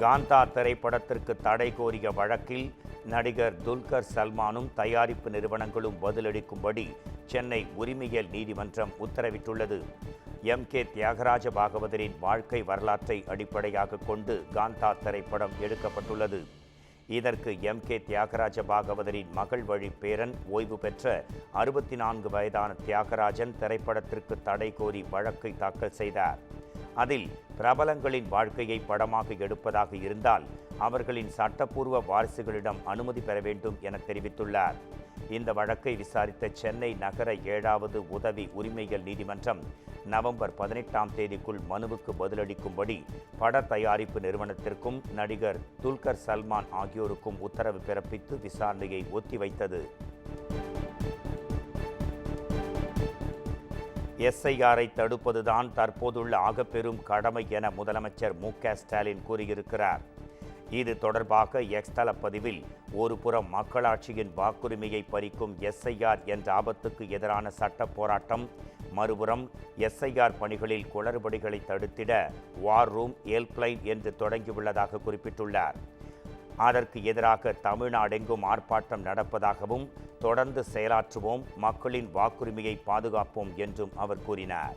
காந்தா திரைப்படத்திற்கு தடை கோரிய வழக்கில் நடிகர் துல்கர் சல்மானும் தயாரிப்பு நிறுவனங்களும் பதிலளிக்கும்படி சென்னை உரிமையியல் நீதிமன்றம் உத்தரவிட்டுள்ளது. எம்.கே. தியாகராஜ பாகவதரின் வாழ்க்கை வரலாற்றை அடிப்படையாக கொண்டு காந்தா திரைப்படம் எடுக்கப்பட்டுள்ளது. இதற்கு எம்.கே. தியாகராஜ பாகவதரின் மகள் வழி பேரன் ஓய்வு பெற்ற 64 வயதான தியாகராஜன் திரைப்படத்திற்கு தடை கோரி வழக்கை தாக்கல் செய்தார். அதில் பிரபலங்களின் வாழ்க்கையை படமாக எடுப்பதாக இருந்தால் அவர்களின் சட்டப்பூர்வ வாரிசுகளிடம் அனுமதி பெற வேண்டும் என தெரிவித்துள்ளார். இந்த வழக்கை விசாரித்த சென்னை நகர 7வது உதவி உரிமையியல் நீதிமன்றம் நவம்பர் 18ஆம் தேதிக்குள் மனுவுக்கு பதிலளிக்கும்படி பட தயாரிப்பு நிறுவனத்திற்கும் நடிகர் துல்கர் சல்மான் ஆகியோருக்கும் உத்தரவு பிறப்பித்து விசாரணையை ஒத்திவைத்தது. எஸ்ஐஆரை தடுப்பதுதான் தற்போதுள்ள ஆகப்பெரும் கடமை என முதலமைச்சர் மு.க. ஸ்டாலின் கூறியிருக்கிறார். இது தொடர்பாக எக்ஸ் தள பதிவில் ஒரு புறம் மக்களாட்சியின் வாக்குரிமையை பறிக்கும் எஸ்ஐஆர் என்ற ஆபத்துக்கு எதிரான சட்ட போராட்டம், மறுபுறம் எஸ்ஐஆர் பணிகளில் குளறுபடிகளை தடுத்திட வார் ரூம் ஹெல்ப்லைன் என்று தொடங்கியுள்ளதாக குறிப்பிட்டுள்ளார். அதற்கு எதிராக தமிழ்நாடெங்கும் ஆர்ப்பாட்டம் நடப்பதாகவும் தொடர்ந்து செயலாற்றுவோம், மக்களின் வாக்குரிமையை பாதுகாப்போம் என்றும் அவர் கூறினார்.